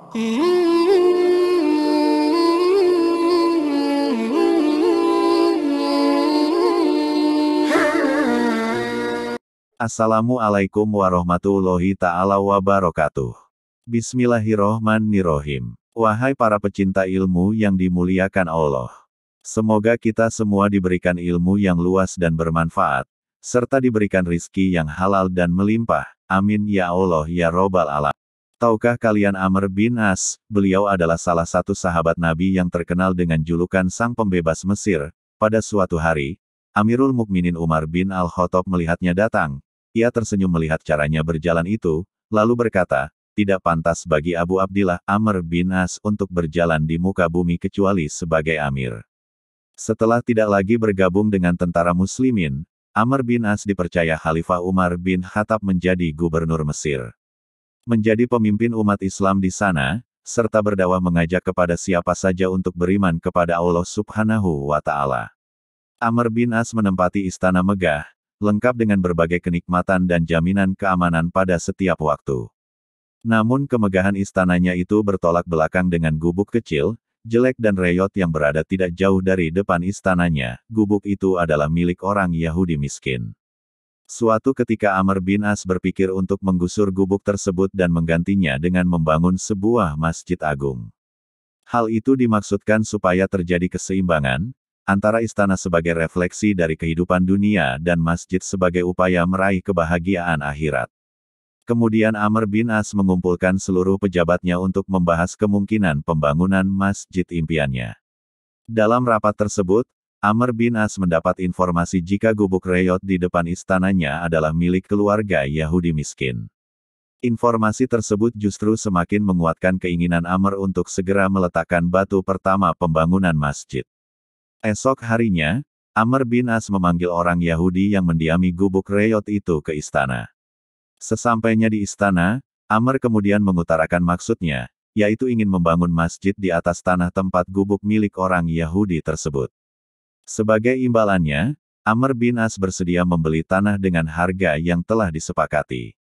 Assalamualaikum warahmatullahi ta'ala wabarakatuh. Bismillahirrohmanirrohim. Wahai para pecinta ilmu yang dimuliakan Allah. Semoga kita semua diberikan ilmu yang luas dan bermanfaat, serta diberikan rizki yang halal dan melimpah. Amin ya Allah ya Robbal Alamin. Tahukah kalian Amr bin As, beliau adalah salah satu sahabat Nabi yang terkenal dengan julukan Sang Pembebas Mesir. Pada suatu hari, Amirul Mukminin Umar bin Al-Khattab melihatnya datang. Ia tersenyum melihat caranya berjalan itu, lalu berkata, tidak pantas bagi Abu Abdillah Amr bin As untuk berjalan di muka bumi kecuali sebagai Amir. Setelah tidak lagi bergabung dengan tentara muslimin, Amr bin As dipercaya Khalifah Umar bin Khattab menjadi gubernur Mesir. Menjadi pemimpin umat Islam di sana, serta berdakwah mengajak kepada siapa saja untuk beriman kepada Allah Subhanahu wa Ta'ala. Amr bin As menempati istana megah, lengkap dengan berbagai kenikmatan dan jaminan keamanan pada setiap waktu. Namun kemegahan istananya itu bertolak belakang dengan gubuk kecil, jelek dan reyot yang berada tidak jauh dari depan istananya. Gubuk itu adalah milik orang Yahudi miskin. Suatu ketika Amr bin As berpikir untuk menggusur gubuk tersebut dan menggantinya dengan membangun sebuah masjid agung. Hal itu dimaksudkan supaya terjadi keseimbangan antara istana sebagai refleksi dari kehidupan dunia dan masjid sebagai upaya meraih kebahagiaan akhirat. Kemudian Amr bin As mengumpulkan seluruh pejabatnya untuk membahas kemungkinan pembangunan masjid impiannya. Dalam rapat tersebut, Amr bin As mendapat informasi jika gubuk reyot di depan istananya adalah milik keluarga Yahudi miskin. Informasi tersebut justru semakin menguatkan keinginan Amr untuk segera meletakkan batu pertama pembangunan masjid. Esok harinya, Amr bin As memanggil orang Yahudi yang mendiami gubuk reyot itu ke istana. Sesampainya di istana, Amr kemudian mengutarakan maksudnya, yaitu ingin membangun masjid di atas tanah tempat gubuk milik orang Yahudi tersebut. Sebagai imbalannya, Amr bin As bersedia membeli tanah dengan harga yang telah disepakati.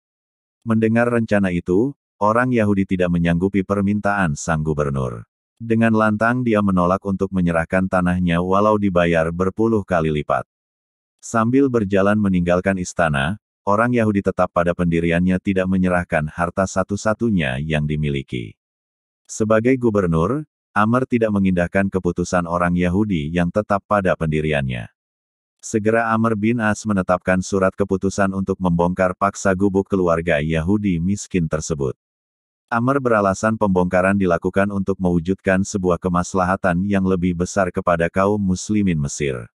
Mendengar rencana itu, orang Yahudi tidak menyanggupi permintaan sang gubernur. Dengan lantang dia menolak untuk menyerahkan tanahnya walau dibayar berpuluh kali lipat. Sambil berjalan meninggalkan istana, orang Yahudi tetap pada pendiriannya tidak menyerahkan harta satu-satunya yang dimiliki. Sebagai gubernur, Amr tidak mengindahkan keputusan orang Yahudi yang tetap pada pendiriannya. Segera Amr bin As menetapkan surat keputusan untuk membongkar paksa gubuk keluarga Yahudi miskin tersebut. Amr beralasan pembongkaran dilakukan untuk mewujudkan sebuah kemaslahatan yang lebih besar kepada kaum muslimin Mesir.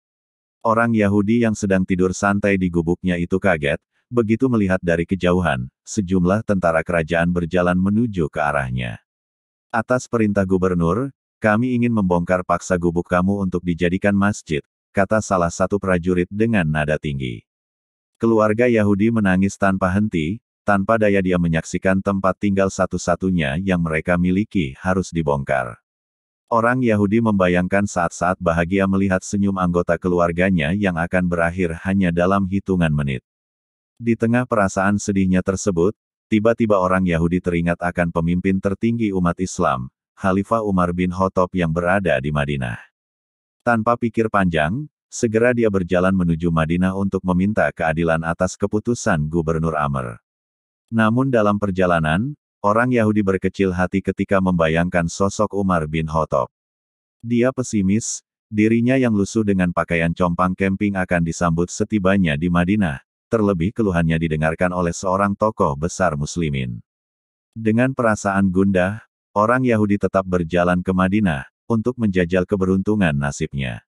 Orang Yahudi yang sedang tidur santai di gubuknya itu kaget, begitu melihat dari kejauhan, sejumlah tentara kerajaan berjalan menuju ke arahnya. Atas perintah gubernur, kami ingin membongkar paksa gubuk kamu untuk dijadikan masjid, kata salah satu prajurit dengan nada tinggi. Keluarga Yahudi menangis tanpa henti, tanpa daya dia menyaksikan tempat tinggal satu-satunya yang mereka miliki harus dibongkar. Orang Yahudi membayangkan saat-saat bahagia melihat senyum anggota keluarganya yang akan berakhir hanya dalam hitungan menit. Di tengah perasaan sedihnya tersebut, tiba-tiba orang Yahudi teringat akan pemimpin tertinggi umat Islam, Khalifah Umar bin Khattab yang berada di Madinah. Tanpa pikir panjang, segera dia berjalan menuju Madinah untuk meminta keadilan atas keputusan Gubernur Amr. Namun dalam perjalanan, orang Yahudi berkecil hati ketika membayangkan sosok Umar bin Khattab. Dia pesimis, dirinya yang lusuh dengan pakaian compang camping akan disambut setibanya di Madinah. Terlebih keluhannya didengarkan oleh seorang tokoh besar muslimin. Dengan perasaan gundah, orang Yahudi tetap berjalan ke Madinah, untuk menjajal keberuntungan nasibnya.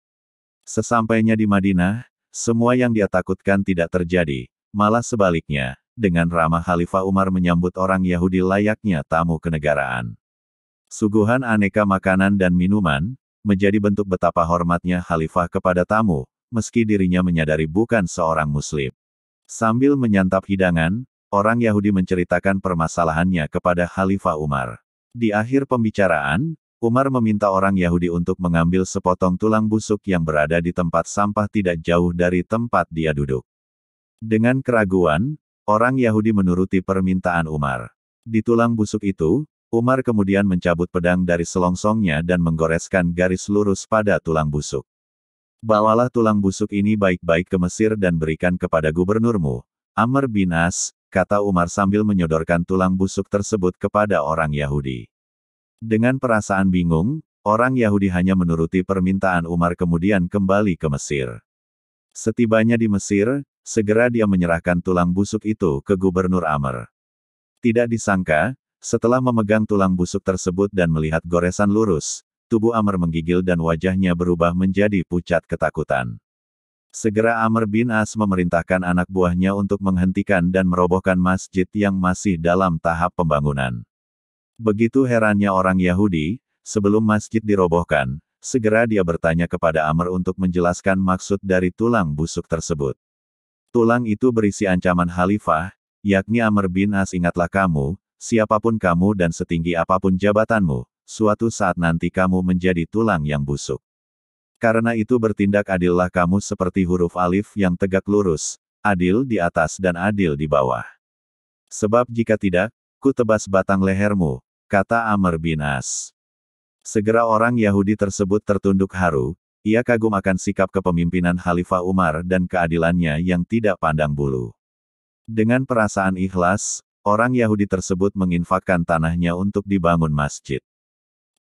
Sesampainya di Madinah, semua yang dia takutkan tidak terjadi, malah sebaliknya, dengan ramah Khalifah Umar menyambut orang Yahudi layaknya tamu kenegaraan. Suguhan aneka makanan dan minuman, menjadi bentuk betapa hormatnya Khalifah kepada tamu, meski dirinya menyadari bukan seorang muslim. Sambil menyantap hidangan, orang Yahudi menceritakan permasalahannya kepada Khalifah Umar. Di akhir pembicaraan, Umar meminta orang Yahudi untuk mengambil sepotong tulang busuk yang berada di tempat sampah tidak jauh dari tempat dia duduk. Dengan keraguan, orang Yahudi menuruti permintaan Umar. Di tulang busuk itu, Umar kemudian mencabut pedang dari selongsongnya dan menggoreskan garis lurus pada tulang busuk. Bawalah tulang busuk ini baik-baik ke Mesir dan berikan kepada gubernurmu, Amr bin As, kata Umar sambil menyodorkan tulang busuk tersebut kepada orang Yahudi. Dengan perasaan bingung, orang Yahudi hanya menuruti permintaan Umar kemudian kembali ke Mesir. Setibanya di Mesir, segera dia menyerahkan tulang busuk itu ke gubernur Amr. Tidak disangka, setelah memegang tulang busuk tersebut dan melihat goresan lurus, tubuh Amr menggigil dan wajahnya berubah menjadi pucat ketakutan. Segera Amr bin As memerintahkan anak buahnya untuk menghentikan dan merobohkan masjid yang masih dalam tahap pembangunan. Begitu herannya orang Yahudi, sebelum masjid dirobohkan, segera dia bertanya kepada Amr untuk menjelaskan maksud dari tulang busuk tersebut. Tulang itu berisi ancaman khalifah, yakni Amr bin As, ingatlah kamu, siapapun kamu dan setinggi apapun jabatanmu, suatu saat nanti kamu menjadi tulang yang busuk. Karena itu bertindak adillah kamu seperti huruf alif yang tegak lurus, adil di atas dan adil di bawah. Sebab jika tidak, ku tebas batang lehermu, kata Amr bin As. Segera orang Yahudi tersebut tertunduk haru, ia kagum akan sikap kepemimpinan Khalifah Umar dan keadilannya yang tidak pandang bulu. Dengan perasaan ikhlas, orang Yahudi tersebut menginfakkan tanahnya untuk dibangun masjid.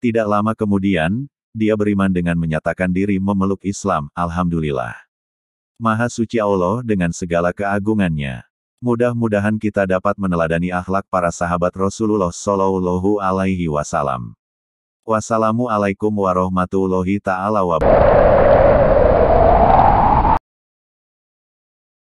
Tidak lama kemudian, dia beriman dengan menyatakan diri memeluk Islam, alhamdulillah. Maha suci Allah dengan segala keagungannya. Mudah-mudahan kita dapat meneladani akhlak para sahabat Rasulullah Shallallahu Alaihi Wasallam. Wassalamualaikum warahmatullahi ta'ala wabarakatuh.